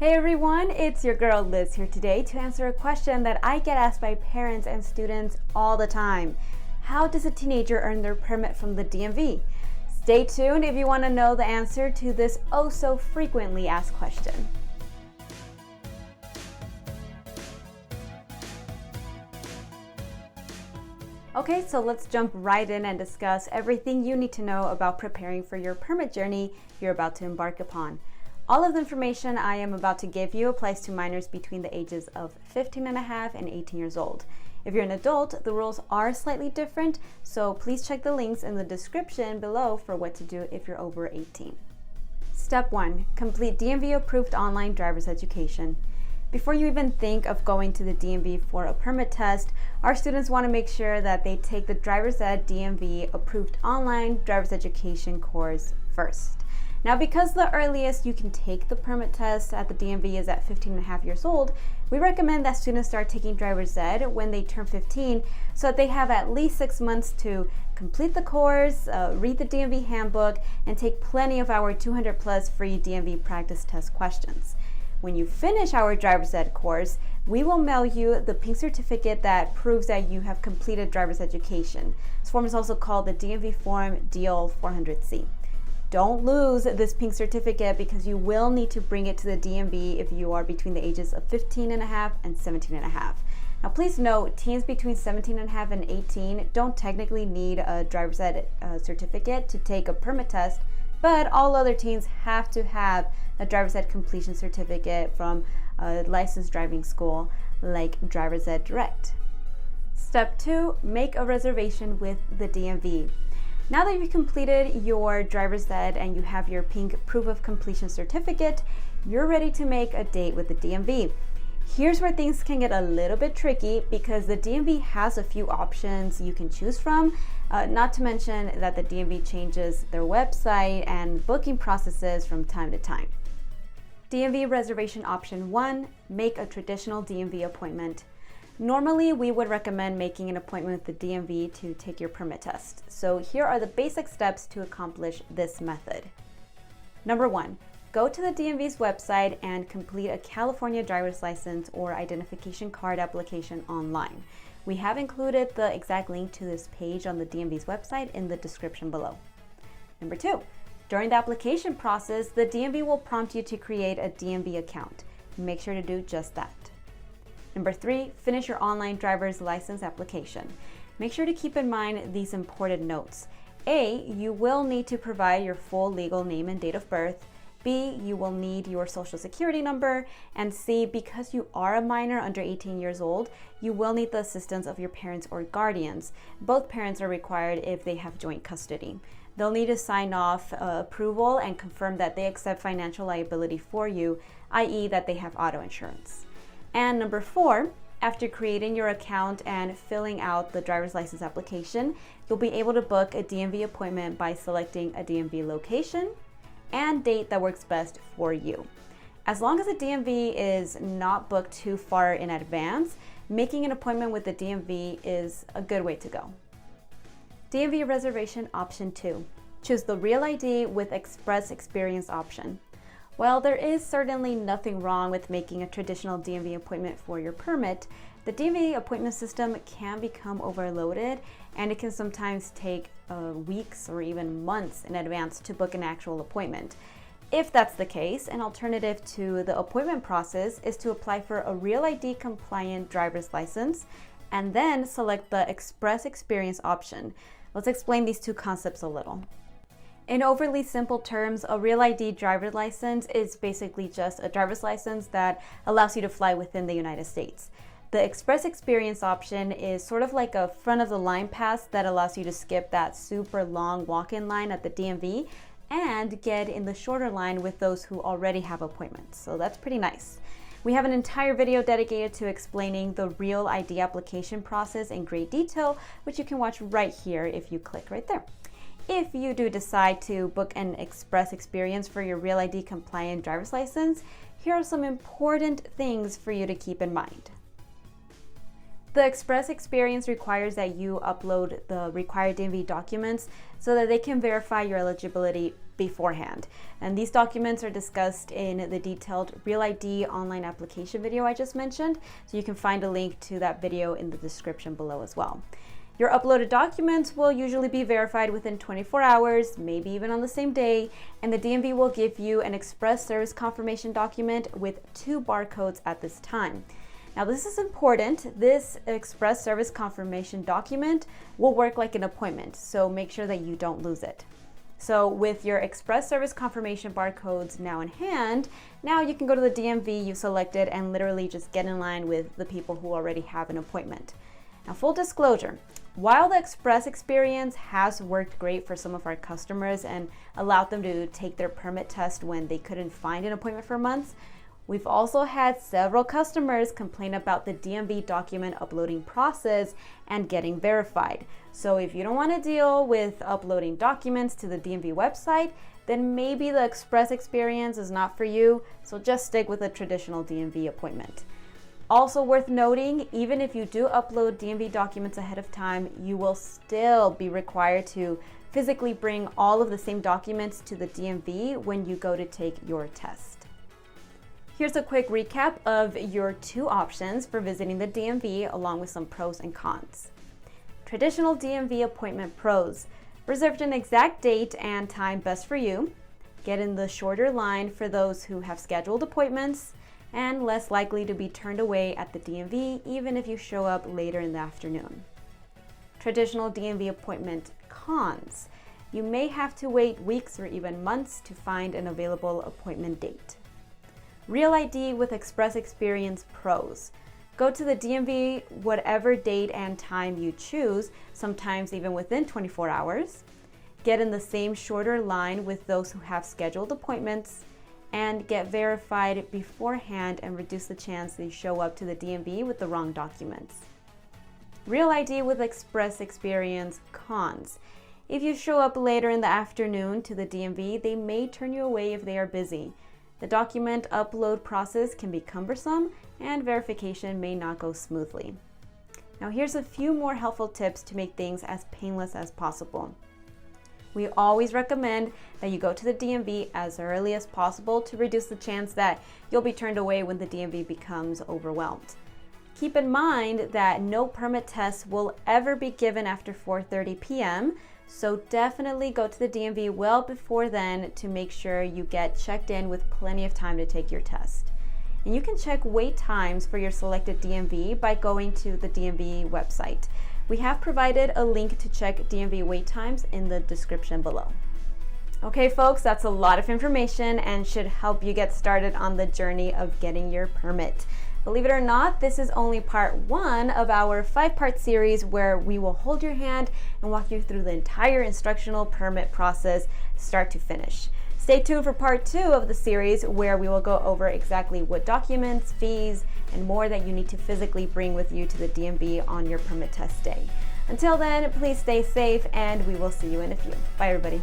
Hey everyone, it's your girl Liz here today to answer a question that I get asked by parents and students all the time. How does a teenager earn their permit from the DMV? Stay tuned if you want to know the answer to this oh so frequently asked question. Okay, so let's jump right in and discuss everything you need to know about preparing for your permit journey you're about to embark upon. All of the information I am about to give you applies to minors between the ages of 15 and a half and 18 years old. If you're an adult, the rules are slightly different, so please check the links in the description below for what to do if you're over 18. Step 1. Complete DMV approved online driver's education. Before you even think of going to the DMV for a permit test, our students want to make sure that they take the Driver's Ed DMV approved online driver's education course first. Now, because the earliest you can take the permit test at the DMV is at 15 and a half years old, we recommend that students start taking Driver's Ed when they turn 15 so that they have at least 6 months to complete the course, read the DMV handbook, and take plenty of our 200 plus free DMV practice test questions. When you finish our Driver's Ed course, we will mail you the pink certificate that proves that you have completed driver's education. This form is also called the DMV Form DL 400C. Don't lose this pink certificate because you will need to bring it to the DMV if you are between the ages of 15 and a half and 17 and a half. Now please note, teens between 17 and a half and 18 don't technically need a driver's ed certificate to take a permit test, but all other teens have to have a driver's ed completion certificate from a licensed driving school like Driver's Ed Direct. Step 2, make a reservation with the DMV. Now that you've completed your driver's ed and you have your pink proof of completion certificate, you're ready to make a date with the DMV. Here's where things can get a little bit tricky because the DMV has a few options you can choose from, not to mention that the DMV changes their website and booking processes from time to time. DMV reservation option 1, make a traditional DMV appointment. Normally, we would recommend making an appointment with the DMV to take your permit test. So here are the basic steps to accomplish this method. Number 1, go to the DMV's website and complete a California driver's license or identification card application online. We have included the exact link to this page on the DMV's website in the description below. Number 2, during the application process, the DMV will prompt you to create a DMV account. Make sure to do just that. Number 3, finish your online driver's license application. Make sure to keep in mind these important notes. A, you will need to provide your full legal name and date of birth. B, you will need your social security number. And C, because you are a minor under 18 years old, you will need the assistance of your parents or guardians. Both parents are required if they have joint custody. They'll need to sign off approval and confirm that they accept financial liability for you, i.e. that they have auto insurance. And number 4, after creating your account and filling out the driver's license application, you'll be able to book a DMV appointment by selecting a DMV location and date that works best for you. As long as the DMV is not booked too far in advance, making an appointment with the DMV is a good way to go. DMV reservation option 2, choose the Real ID with Express Experience option. While there is certainly nothing wrong with making a traditional DMV appointment for your permit, the DMV appointment system can become overloaded and it can sometimes take weeks or even months in advance to book an actual appointment. If that's the case, an alternative to the appointment process is to apply for a Real ID compliant driver's license and then select the Express Experience option. Let's explain these two concepts a little. In overly simple terms, a Real ID driver's license is basically just a driver's license that allows you to fly within the United States. The Express Experience option is sort of like a front of the line pass that allows you to skip that super long walk-in line at the DMV and get in the shorter line with those who already have appointments. So that's pretty nice. We have an entire video dedicated to explaining the Real ID application process in great detail, which you can watch right here if you click right there. If you do decide to book an Express Experience for your Real ID compliant driver's license, here are some important things for you to keep in mind. The Express Experience requires that you upload the required DMV documents so that they can verify your eligibility beforehand. And these documents are discussed in the detailed Real ID online application video I just mentioned, so you can find a link to that video in the description below as well. Your uploaded documents will usually be verified within 24 hours, maybe even on the same day, and the DMV will give you an express service confirmation document with 2 barcodes at this time. Now this is important. This express service confirmation document will work like an appointment, so make sure that you don't lose it. So with your express service confirmation barcodes now in hand, now you can go to the DMV you selected and literally just get in line with the people who already have an appointment. Now, full disclosure, while the express experience has worked great for some of our customers and allowed them to take their permit test when they couldn't find an appointment for months, we've also had several customers complain about the DMV document uploading process and getting verified. So if you don't want to deal with uploading documents to the DMV website, then maybe the express experience is not for you, so just stick with a traditional DMV appointment. Also worth noting, even if you do upload DMV documents ahead of time, you will still be required to physically bring all of the same documents to the DMV when you go to take your test. Here's a quick recap of your 2 options for visiting the DMV, along with some pros and cons. Traditional DMV appointment pros: reserve an exact date and time best for you, get in the shorter line for those who have scheduled appointments, and less likely to be turned away at the DMV even if you show up later in the afternoon. Traditional DMV appointment cons: you may have to wait weeks or even months to find an available appointment date. Real ID with express experience pros: go to the DMV whatever date and time you choose, sometimes even within 24 hours. Get in the same shorter line with those who have scheduled appointments, and get verified beforehand and reduce the chance they show up to the DMV with the wrong documents. Real ID with express experience cons: if you show up later in the afternoon to the DMV, they may turn you away if they are busy. The document upload process can be cumbersome and verification may not go smoothly. Now here's a few more helpful tips to make things as painless as possible. We always recommend that you go to the DMV as early as possible to reduce the chance that you'll be turned away when the DMV becomes overwhelmed. Keep in mind that no permit tests will ever be given after 4:30 p.m., so definitely go to the DMV well before then to make sure you get checked in with plenty of time to take your test. And you can check wait times for your selected DMV by going to the DMV website. We have provided a link to check DMV wait times in the description below. Okay folks, that's a lot of information and should help you get started on the journey of getting your permit. Believe it or not, this is only part 1 of our 5-part series where we will hold your hand and walk you through the entire instructional permit process, start to finish. Stay tuned for part 2 of the series where we will go over exactly what documents, fees, and more that you need to physically bring with you to the DMV on your permit test day. Until then, please stay safe and we will see you in a few. Bye everybody.